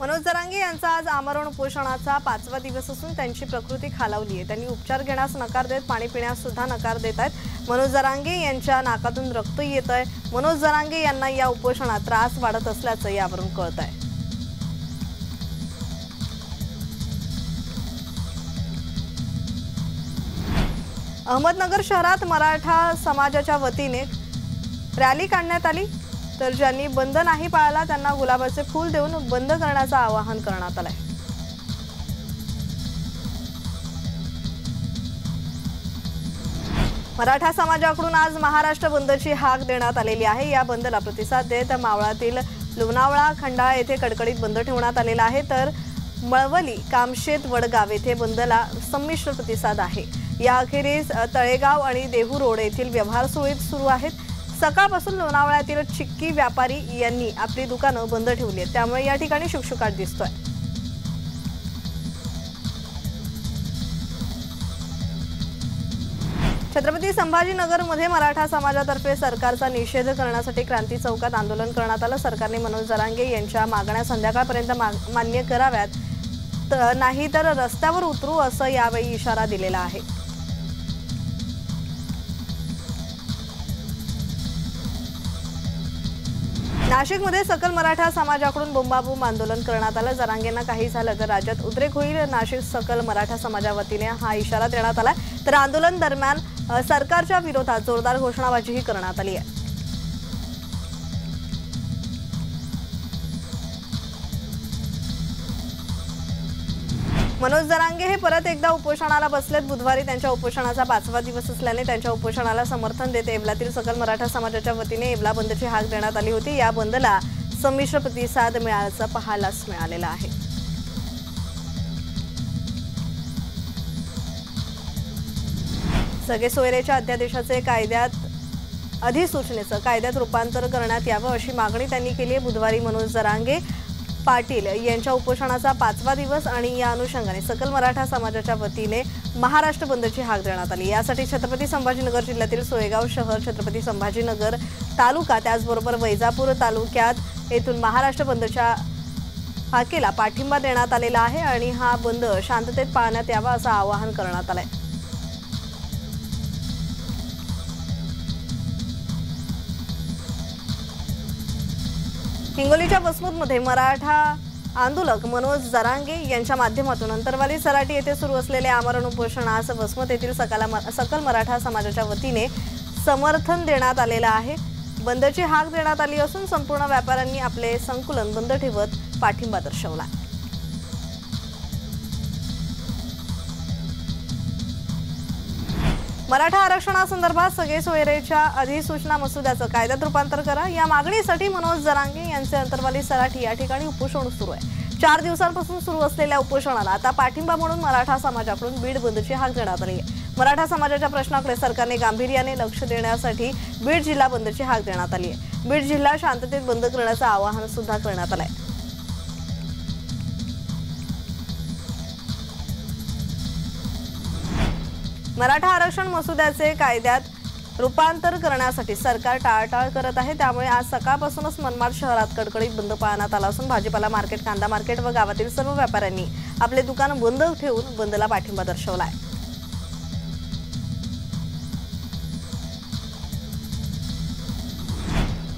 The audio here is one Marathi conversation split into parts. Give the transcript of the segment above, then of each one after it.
मनोज जरांगे यांचा आज आमरण उपोषणाचा 5वा दिवस असून त्यांची प्रकृती खालावली आहे। त्यांनी उपचार घेण्यास नकार देत पाणी पिण्यास सुद्धा नकार देत आहेत। मनोज जरांगे यांच्या नाकातून रक्त येत आहे। मनोज जरांगे यांना या उपोषणात त्रास वाढत असल्याचं यावरून कळत आहे। अहमदनगर शहरात मराठा समाजाच्या वतीने रॅली काढण्यात आली, तर ज्यांनी बंद नाही पाळला त्यांना गुलाबाचे फूल देऊन बंद करण्याचं आवाहन करण्यात आलंय। मराठा समाजाकडून आज महाराष्ट्र बंदची हाक देण्यात आलेली आहे। या बंदला प्रतिसाद देत मावळातील लोणावळा खंडाळा येथे कडकडीत बंद ठेवण्यात आलेला आहे, तर मळवली कामशेत वडगाव येथे बंदला संमिश्र प्रतिसाद आहे। याखेरीज तळेगाव आणि देहू रोड येथील व्यवहार सुरळीत सुरू आहेत। सकाळपासून लोणावळ्यातील चिक्की व्यापारी यांनी आपली दुकानं बंद ठेवली आहेत, त्यामुळे या ठिकाणी शुकशुकाट दिसतोय। छत्रपती संभाजीनगरमध्ये मराठा समाजातर्फे सरकारचा निषेध करण्यासाठी क्रांती चौकात आंदोलन करण्यात आलं। सरकारने मनोज जरांगे यांच्या मागण्या संध्याकाळपर्यंत मान्य कराव्यात, नाहीतर रस्त्यावर उतरू असं यावेळी इशारा दिलेला आहे। नाशिकमध्ये सकल मराठा समाजाकडून बोंबाबोंब आंदोलन करण्यात आलं। जरांगेंना काही झालं तर राज्यात उद्रेक होईल, नाशिक सकल मराठा समाजावतीने हा इशारा देण्यात आला। तर आंदोलन दरम्यान सरकारच्या विरोधात जोरदार घोषणाबाजीही करण्यात आली आहे। मनोज जरांगे हे परत एकदा उपोषणाला बसलेत। बुधवारी त्यांच्या उपोषणाचा 5वा दिवस असल्याने त्यांच्या उपोषणाला समर्थन देत येवल्यातील सकल मराठा समाजाच्या वतीने येवला बंदची हाक देण्यात आली होती। या बंदला संमिश्र प्रतिसाद मिळाल्याचं पाहायलाच मिळालेलं आहे। सगळे सोयरेच्या अध्यादेशाचे कायद्यात अधिसूचनेचं कायद्यात रूपांतर करण्यात यावं अशी मागणी त्यांनी केली आहे। बुधवारी मनोज जरांगे पाटील यांच्या उपोषणाचा 5वा दिवस आणि या अनुषंगाने सकल मराठा समाजाच्या वतीने महाराष्ट्र बंदची हाक देण्यात आली। यासाठी छत्रपती संभाजीनगर जिल्ह्यातील सोयगाव शहर, छत्रपती संभाजीनगर तालुका, त्याचबरोबर वैजापूर तालुक्यात येथून महाराष्ट्र बंदच्या हाकेला पाठिंबा देण्यात आलेला आहे आणि हा बंद शांततेत पाळण्यात यावा असं आवाहन करण्यात आलंय। हिंगोलीच्या वसमतमध्ये मराठा आंदोलक मनोज जरांगे यांच्या माध्यमातून अंतरवाली सराटी येथे सुरू असलेले आमरण उपोषणास वसमत येथील सकल मराठा समाजाच्या वतीने समर्थन देण्यात आलेलं आहे। बंदची हाक देण्यात आली असून संपूर्ण व्यापाऱ्यांनी आपले संकुलन बंद ठेवत पाठिंबा दर्शवला। मराठा आरक्षणासंदर्भात सगळे सोयरेच्या अधिसूचना मसुद्याचं कायद्यात रूपांतर करा या मागणीसाठी मनोज जरांगे यांचे अंतरवाली सराटी या ठिकाणी उपोषण सुरू आहे। 4 दिवसांपासून सुरू असलेल्या उपोषणाला आता पाठिंबा म्हणून मराठा समाजाकडून बीड बंदची हाक देण्यात आली आहे। मराठा समाजाच्या प्रश्नाकडे सरकारने गांभीर्याने लक्ष देण्यासाठी बीड जिल्हा बंदची हाक देण्यात आली आहे। बीड जिल्हा शांततेत बंद करण्याचं आवाहन सुद्धा करण्यात आलं आहे। मराठा आरक्षण मसुद्याचे कायद्यात रूपांतर करण्यासाठी सरकार टाळाटाळ करत आहे, त्यामुळे आज सकाळपासूनच मनमाड शहरात कडकडीत बंद पाळण्यात आला असून भाजीपाला मार्केट, कांदा मार्केट व गावातील सर्व व्यापाऱ्यांनी आपले दुकान बंद ठेवून बंदला पाठिंबा दर्शवला आहे।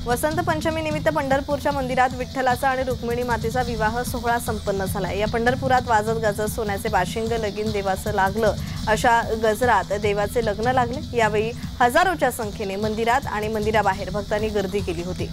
वसंत पंचमी निमित्त पंढरपूरच्या मंदिरात विठ्ठलाचा आणि रुक्मिणी मातेचा विवाह सोहळा संपन्न झाला। या पंढरपुरात वाजत गाजत सोन्याचे बाशिंग लगीन देवाचं लागलं अशा गजरात देवाचे लग्न लागले। यावेळी हजारोच्या संख्येने मंदिरात आणि मंदिराबाहेर भक्तांनी गर्दी केली होती।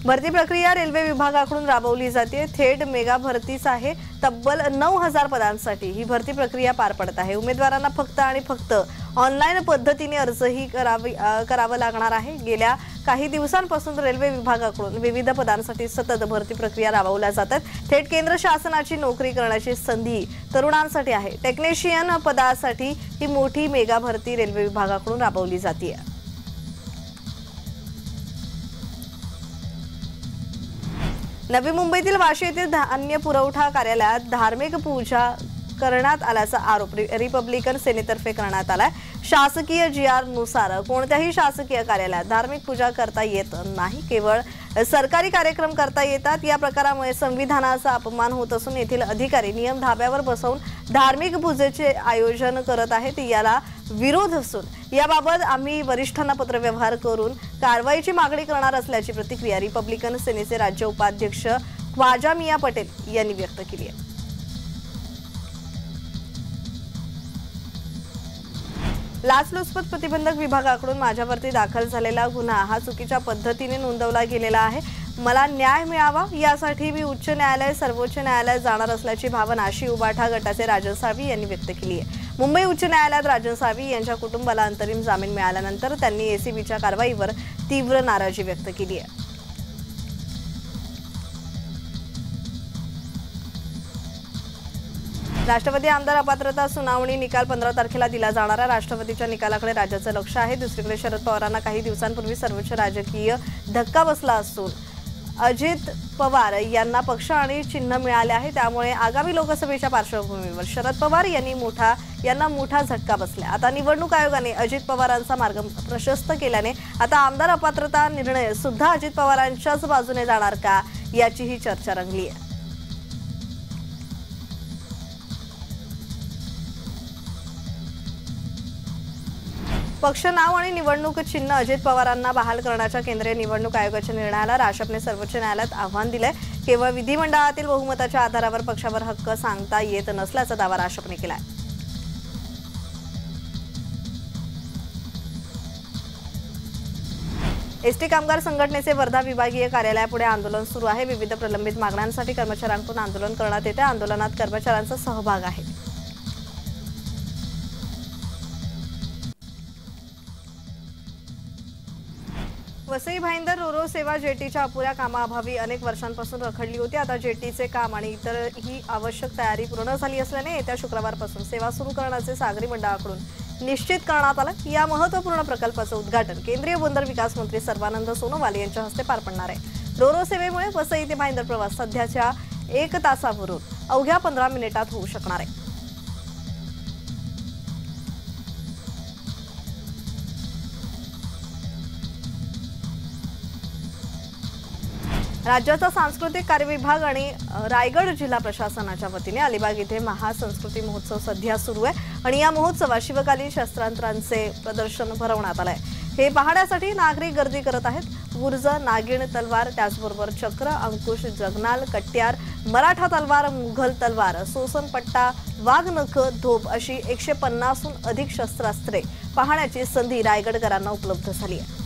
भरती प्रक्रिया रेल्वे विभागाकडून राबवली जाते। थेट मेगा भरतीच आहे। तब्बल 9000 पदांसाठी ही भरती प्रक्रिया पार पडत आहे। उमेदवारांना फक्त आणि फक्त ऑनलाईन पद्धतीने अर्जही करावा लागणार आहे। गेल्या काही दिवसांपासून रेल्वे विभागाकडून विविध पदांसाठी सतत भरती प्रक्रिया राबवल्या जातात। थेट केंद्र शासनाची नोकरी करण्याची संधी तरुणांसाठी आहे। टेक्निशियन पदासाठी ही मोठी मेगा भरती रेल्वे विभागाकडून राबवली जाते। नवी मुंबईतील वाशी येथील धान्य पुरवठा कार्यालयात धार्मिक पूजा करण्यात आल्याचा आरोप रिपब्लिकन सेनेतर्फे करण्यात आलाय। शासकीय GR नुसार कोणत्याही शासकीय कार्यालयात धार्मिक पूजा करता येत नाही, केवळ सरकारी कार्यक्रम करता येतात। या प्रकारामुळे संविधानाचा अपमान होत असून येथील अधिकारी नियम धाब्यावर बसवून धार्मिक पूजेचे आयोजन करत आहेत, याला विरोध असून याबाबत आम्ही वरिष्ठांना पत्रव्यवहार करून कारवाईची मागणी करणार असल्याची प्रतिक्रिया रिपब्लिकन सेनेचे राज्य उपाध्यक्ष ख्वाजा मियां पटेल यांनी व्यक्त केली आहे। लाचलुचपत प्रतिबंधक विभागाकडून माझ्यावरती दाखल झालेला गुन्हा हा चुकीच्या पद्धतीने नोंदवला गेलेला आहे। मला न्याय मिळावा यासाठी मी उच्च न्यायालय, सर्वोच्च न्यायालयात जाणार असल्याची भावना श्री उबाठा गटाचे राजन साळवी यांनी व्यक्त केली आहे। मुंबई उच्च न्यायालयात राजन साळवी यांच्या कुटुंबाला अंतरिम जामीन मिळाल्यानंतर त्यांनी एसीबीच्या कारवाईवर तीव्र नाराजी व्यक्त केली आहे। राष्ट्रवादी आमदार अपात्रता सुनावणी निकाल 15 तारखेला दिला जाणार आहे। राष्ट्रवादीच्या निकालाकडे राज्याचं लक्ष आहे। दुसरीकडे शरद पवारांना काही दिवसांपूर्वी सर्वोच्च राजकीय धक्का बसला असून अजित पवार यांना पक्ष आणि चिन्ह मिळाले आहे, त्यामुळे आगामी लोकसभेच्या पार्श्वभूमीवर शरद पवार यांना मोठा झटका बसला। आता निवडणूक आयोगाने अजित पवारांचा मार्ग प्रशस्त केल्याने आता आमदार अपात्रता निर्णय सुद्धा अजित पवारांच्याच बाजूने जाणार का याचीही चर्चा रंगली आहे। पक्ष नाव आणि निवडणूक चिन्ह अजित पवारांना बहाल करण्याच्या केंद्रीय निवडणूक आयोगाच्या निर्णयाला राष्ट्रपतीने सर्वोच्च न्यायालयात आव्हान दिले। केवळ विधिमंडळातील बहुमताच्या आधारावर पक्षावर हक्क सांगता येत नसल्याचा दावा राष्ट्रपतीने केला आहे। एसटी कामगार संघटनेचे वर्धा विभागीय कार्यालयापुढे आंदोलन सुरू आहे। विविध प्रलंबित मागण्यांसाठी कर्मचाऱ्यांकडून आंदोलन करण्यात येते। आंदोलनात कर्मचाऱ्यांचा सहभाग आहे। वसई भाईंदर रोरो सेवा जेटीच्या अपुऱ्या कामाअभावी अनेक वर्षांपासून रखडली होती। आता जेटीचे काम आणि इतरही आवश्यक तयारी पूर्ण झाली असल्याने येत्या शुक्रवारपासून सेवा सुरू करण्याचे सागरी मंडळाकडून निश्चित करण्यात आले। या महत्त्वपूर्ण प्रकल्पाचं उद्घाटन केंद्रीय बंदर विकास मंत्री सर्बानंद सोनोवाल यांच्या हस्ते पार पडणार आहे। रोरो सेवेमुळे वसई ते भाईंदर प्रवास सध्याच्या 1 तासावरून अवघ्या 15 मिनिटात होऊ शकणार आहे। राज्याचा सांस्कृतिक कार्य विभाग आणि रायगड जिल्हा प्रशासनाच्या वतीने अलिबाग येथे महासंस्कृती महोत्सव सध्या सुरू आहे आणि या महोत्सवात शिवकालीन शस्त्रास्त्रांचे प्रदर्शन भरवण्यात आले आहे। हे पाहण्यासाठी नागरिक गर्दी करत आहेत। गुर्ज, नागिण तलवार, त्याचबरोबर चक्र, अंकुश, जगनाल, कट्यार, मराठा तलवार, मुघल तलवार, सोसनपट्टा, वाघनख, धोप अशी 150हून अधिक शस्त्रास्त्रे पाहण्याची संधी रायगडकरांना उपलब्ध झाली आहे।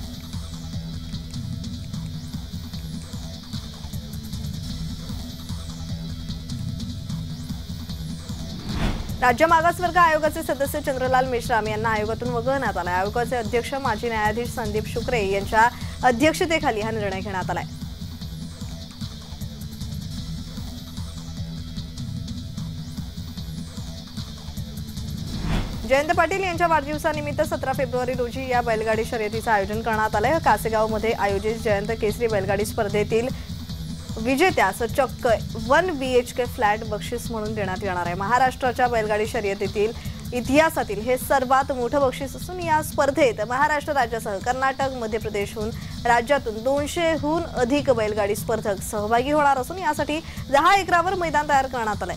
राज्य मागासवर्ग आयोगाचे सदस्य चंद्रलाल मेश्राम यांना आयोगातून वगळण्यात आले। आयोगाचे अध्यक्ष माजी न्यायाधीश संदीप शुक्रे यांच्या अध्यक्षतेखाली हा निर्णय घेण्यात आला आहे। जयंत पाटील यांच्या वाढदिवसानिमित्त 17 फेब्रुवारी रोजी या बैलगाडी शर्यतीचे आयोजन करण्यात आले आहे। कासेगावमध्ये आयोजित जयंत केसरी बैलगाडी स्पर्धेतील विजेत्यास चक्क 1 BHK फ्लॅट बक्षीस म्हणून देण्यात येणार आहे। महाराष्ट्राच्या बैलगाडी शर्यतीतील इतिहासातील हे सर्वात मोठं बक्षीस असून या स्पर्धेत महाराष्ट्र राज्यासह कर्नाटक, मध्य प्रदेशहून राज्यातून 200हून अधिक बैलगाडी स्पर्धक सहभागी होणार असून यासाठी 10 एकरावर मैदान तयार करण्यात आलंय।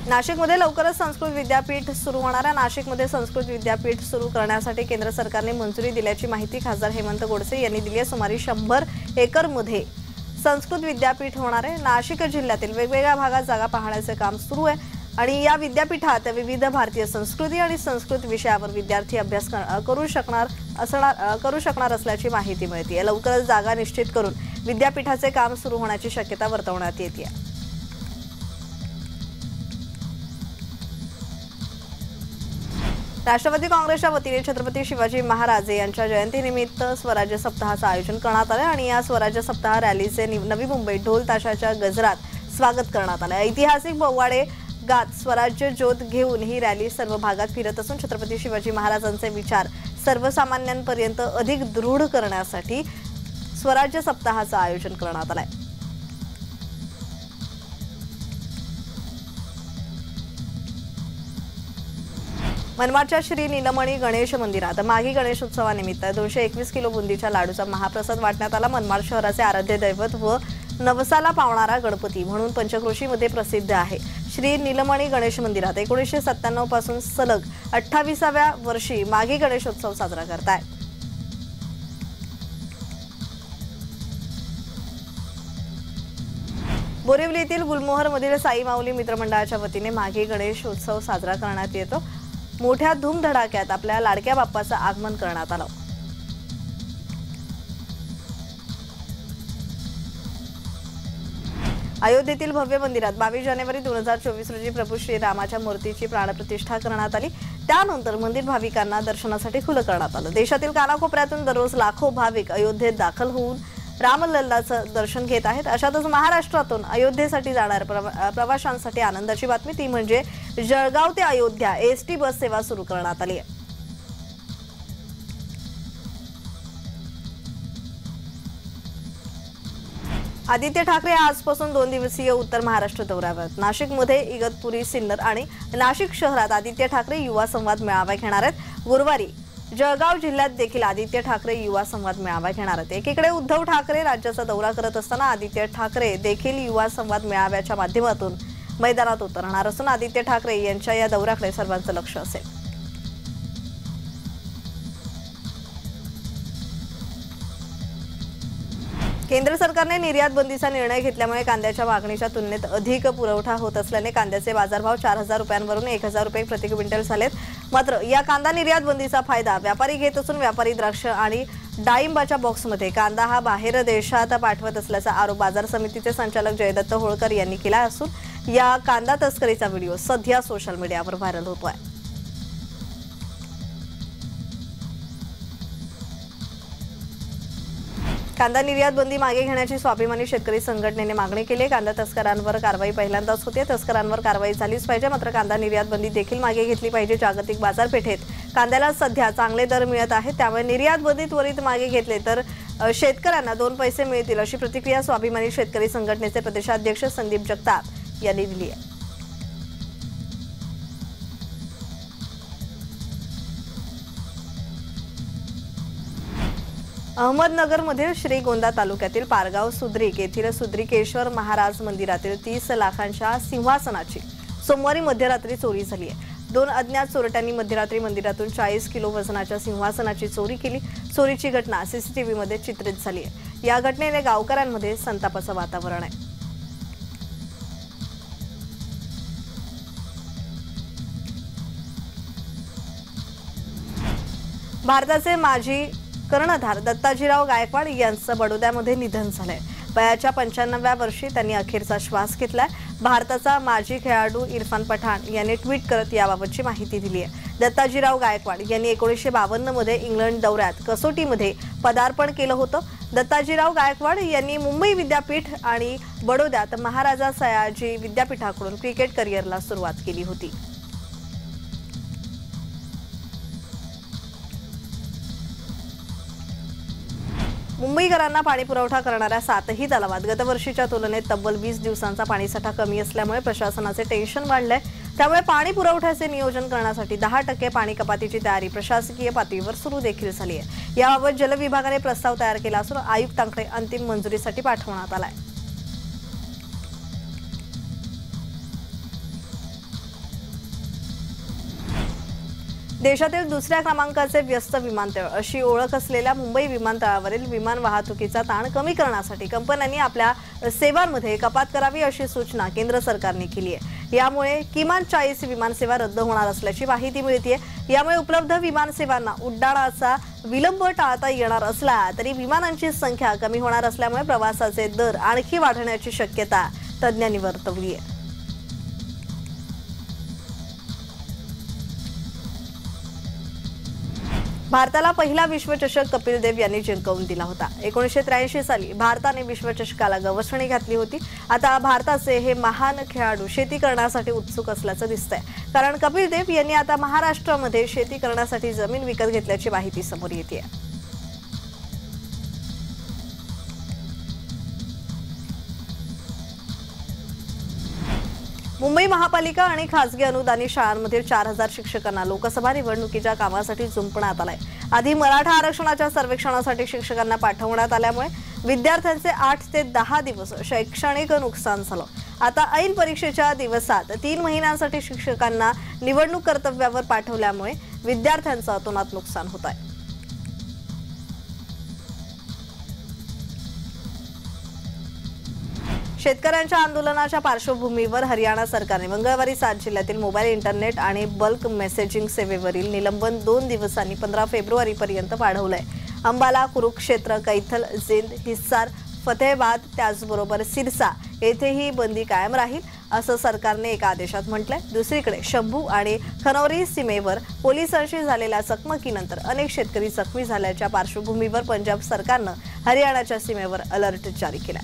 नाशिकमध्ये लवकरच संस्कृत विद्यापीठ सुरू होणार आहे। नाशिकमध्ये संस्कृत विद्यापीठ सुरू करण्यासाठी केंद्र सरकारने मंजुरी दिल्याची माहिती खासदार हेमंत गोडसे यांनी दिली आहे। सुमारे 100 एकरमध्ये संस्कृत विद्यापीठ होणार आहे। नाशिक जिल्ह्यातील वेगवेगळ्या भागात जागा पाहण्याचे काम सुरू आहे आणि या विद्यापीठात विविध भारतीय संस्कृती आणि संस्कृत विषयावर विद्यार्थी अभ्यास करू शकणार असल्याची माहिती मिळते। लवकरच जागा निश्चित करून विद्यापीठाचे काम सुरू होण्याची शक्यता वर्तवण्यात येते। राष्ट्रवादी काँग्रेसच्या वतीने छत्रपती शिवाजी महाराज यांच्या जयंतीनिमित्त स्वराज्य सप्ताहाचे आयोजन करण्यात आले आणि या स्वराज्य सप्ताह रॅलीचे नवी मुंबईत ढोल ताशाच्या गजरात स्वागत करण्यात आले। ऐतिहासिक बव्वाडे गात स्वराज्य ज्योत घेऊन ही रॅली सर्व भागात फिरत असून छत्रपती शिवाजी महाराजांचे विचार सर्वसामान्यांपर्यंत अधिक दृढ करण्यासाठी स्वराज्य सप्ताहाचं आयोजन करण्यात आलंय। मनमाडच्या श्री नीलमणी गणेश मंदिरात माघी गणेशोत्सवानिमित्त 221 किलो बुंदीच्या लाडूचा महाप्रसाद वाटण्यात आला। मनमाड शहराचे आराध्य दैवत व नवसाला पावणारा गणपती म्हणून पंचक्रोशीमध्ये प्रसिद्ध आहे। श्री नीलमणी गणेश मंदिरात 1997 पासून सलग 28व्या वर्षी माघी गणेशोत्सव साजरा करताय। बोरिवली येथील गुलमोहरमधील साई माऊली मित्रमंडळाच्या वतीने माघी गणेशोत्सव साजरा करण्यात येतो। मोठ्या धूमधडाक्यात आपल्या लाडक्या बाप्पाचं आगमन करण्यात आलं। अयोध्येतील भव्य मंदिरात 22 जानेवारी 2024 रोजी प्रभू श्रीरामाच्या मूर्तीची प्राणप्रतिष्ठा करण्यात आली। त्यानंतर मंदिर भाविकांना दर्शनासाठी खुलं करण्यात आलं। देशातील कानाकोपऱ्यातून दररोज लाखो भाविक अयोध्येत दाखल होऊन रामलल्लाचं दर्शन घेत आहेत। अशातच महाराष्ट्रातून अयोध्येसाठी जाणाऱ्या प्रवाशांसाठी आनंदाची बातमी ती म्हणजे जळगाव ते अयोध्या एसटी बस सेवा सुरू करण्यात आली आहे। आदित्य ठाकरे आजपासून 2 दिवसीय उत्तर महाराष्ट्र दौऱ्यावर। नाशिकमध्ये इगतपुरी सिन्नर आणि नाशिक शहरात आदित्य ठाकरे युवा संवाद मेळावा घेणार आहेत। गुरुवारी जळगाव जिल्ह्यात देखील आदित्य ठाकरे युवा संवाद मेळावा घेणार आहेत। एकीकडे उद्धव ठाकरे राज्याचा दौरा करत असताना आदित्य ठाकरे देखील युवा संवाद मेळाव्याच्या माध्यमातून मैदानात उतरणार असून आदित्य ठाकरे यांच्या या दौऱ्याकडे सर्वांचं लक्ष असेल। केंद्र सरकारने निर्यात बंदीचा निर्णय घेतल्यामुळे कांद्याच्या मागणीच्या तुलनेत अधिक पुरवठा होत असल्याने कांद्याचे बाजारभाव 4000 रुपयांवरून 1000 रुपये प्रति क्विंटल झालेत। मात्र या कांदा निर्यात बंदीचा फायदा व्यापारी घेत असून व्यापारी द्राक्ष आणि डाळिंबाच्या बॉक्समध्ये कांदा हा बाहेर देशात पाठवत असल्याचा आरोप बाजार समितीचे संचालक जयदत्त होळकर यांनी केला असून या कांदा तस्करीचा व्हिडिओ सध्या सोशल मीडियावर व्हायरल होतोय। कांदा निर्यात बंदी मागे घेण्याची स्वाभिमानी शेतकरी संघटनेने मागणी केली। कांदा तस्करांवर कारवाई पहिल्यांदाच होते। तस्करांवर कारवाई झालीच पाहिजे, मात्र कांदा निर्यात बंदी देखील मागे घेतली पाहिजे। जागतिक बाजारपेठेत कांद्याला सध्या चांगले दर मिळत आहेत, त्यामुळे निर्यात बंदी त्वरित मागे घेतले तर शेतकऱ्यांना 2 पैसे मिळतील अशी प्रतिक्रिया स्वाभिमानी शेतकरी संघटनेचे प्रदेशाध्यक्ष संदीप जगताप यांनी दिली आहे। अहमदनगरमधील श्रीगोंदा तालुक्यातील पारगाव सुद्रिक येथील सुद्रिकेश्वर महाराज मंदिरातील 30 लाखांच्या सिंहासनाची सोमवारी मध्यरात्री चोरी झाली आहे। 2 अज्ञात चोरट्यांनी मध्यरात्री मंदिरातून 40 किलो वजनाच्या सिंहासनाची चोरी केली। चोरीची घटना सीसीटीव्हीमध्ये चित्रित झाली आहे। या घटनेने गावकऱ्यांमध्ये संतापाचं वातावरण आहे। भारताचे माजी कर्णधार दत्ताजीराव गायकवाड यांचं बडोद्यामध्ये निधन झालंय। वयाच्या 95व्या वर्षी त्यांनी अखेरचा श्वास घेतलाय। भारताचा माजी खेळाडू इरफान पठाण यांनी ट्विट करत याबाबतची माहिती दिली आहे। दत्ताजीराव गायकवाड यांनी 1952 मध्ये इंग्लंड दौऱ्यात कसोटीमध्ये पदार्पण केलं होतं। दत्ताजीराव गायकवाड यांनी मुंबई विद्यापीठ आणि बडोद्यात महाराजा सयाजी विद्यापीठाकडून क्रिकेट करिअरला सुरुवात केली होती। मुंबईकरांना पाणी पुरवठा करणाऱ्या 7ही तलावात गतवर्षीच्या तुलनेत तब्बल 20 दिवसांचा पाणीसाठा कमी असल्यामुळे प्रशासनाचे टेन्शन वाढलंय। त्यामुळे पाणी पुरवठ्याचे नियोजन करण्यासाठी 10% पाणी कपातीची तयारी प्रशासकीय पातळीवर सुरू देखील झाली आहे। याबाबत जल विभागाने प्रस्ताव तयार केला असून आयुक्तांकडे अंतिम मंजुरीसाठी पाठवण्यात आलाय। देशातील दुसऱ्या क्रमांकाचे व्यस्त विमानतळ अशी ओळख असलेल्या मुंबई विमानतळावरील विमान वाहतुकीचा ताण कमी करण्यासाठी कंपन्यांनी आपल्या सेवांमध्ये कपात करावी अशी सूचना केंद्र सरकारने केली आहे। यामुळे किमान 40 विमानसेवा रद्द होणार असल्याची माहिती मिळते। यामुळे उपलब्ध विमानसेवांना उड्डाणाचा विलंब टाळता येणार असला तरी विमानांची संख्या कमी होणार असल्यामुळे प्रवासाचे दर आणखी वाढण्याची शक्यता तज्ज्ञांनी वर्तवली आहे। भारताला पहिला विश्वचषक कपिल देव यांनी जिंकवून दिला होता। 1983 साली भारताने विश्वचषकाला गवसणी घातली होती। आता भारताचे हे महान खेळाडू शेती करण्यासाठी उत्सुक असल्याचं दिसतंय, कारण कपिल देव यांनी आता महाराष्ट्रामध्ये शेती करण्यासाठी जमीन विकत घेतल्याची माहिती समोर येते। मुंबई महापालिका आणि खासगी अनुदानित शाळांमधील 4000 शिक्षकांना लोकसभा निवडणुकीच्या कामासाठी जुंपण्यात आलाय। आधी मराठा आरक्षणाच्या सर्वेक्षणासाठी शिक्षकांना पाठवण्यात आल्यामुळे विद्यार्थ्यांचे 8 ते 10 दिवस शैक्षणिक नुकसान झालं। आता ऐन परीक्षेच्या दिवसात 3 महिन्यांसाठी शिक्षकांना निवडणूक कर्तव्यावर पाठवल्यामुळे विद्यार्थ्यांचं अतोनात नुकसान होत आहे। शेतकऱ्यांच्या आंदोलनाच्या पार्श्वभूमीवर हरियाणा सरकारने मंगळवारी 7 जिल्ह्यातील मोबाईल इंटरनेट आणि बल्क मेसेजिंग सेवेवरील निलंबन 2 दिवसांनी 15 फेब्रुवारीपर्यंत वाढवलंय। अंबाला, कुरुक्षेत्र, कैथल, जिंद, हिसार, फतेहाबाद त्याचबरोबर सिरसा येथेही बंदी कायम राहील असं सरकारने एका आदेशात म्हटलंय। दुसरीकडे शंभू आणि खनौरी सीमेवर पोलिसांशी झालेल्या चकमकीनंतर अनेक शेतकरी जखमी झाल्याच्या पार्श्वभूमीवर पंजाब सरकारनं हरियाणाच्या सीमेवर अलर्ट जारी केला।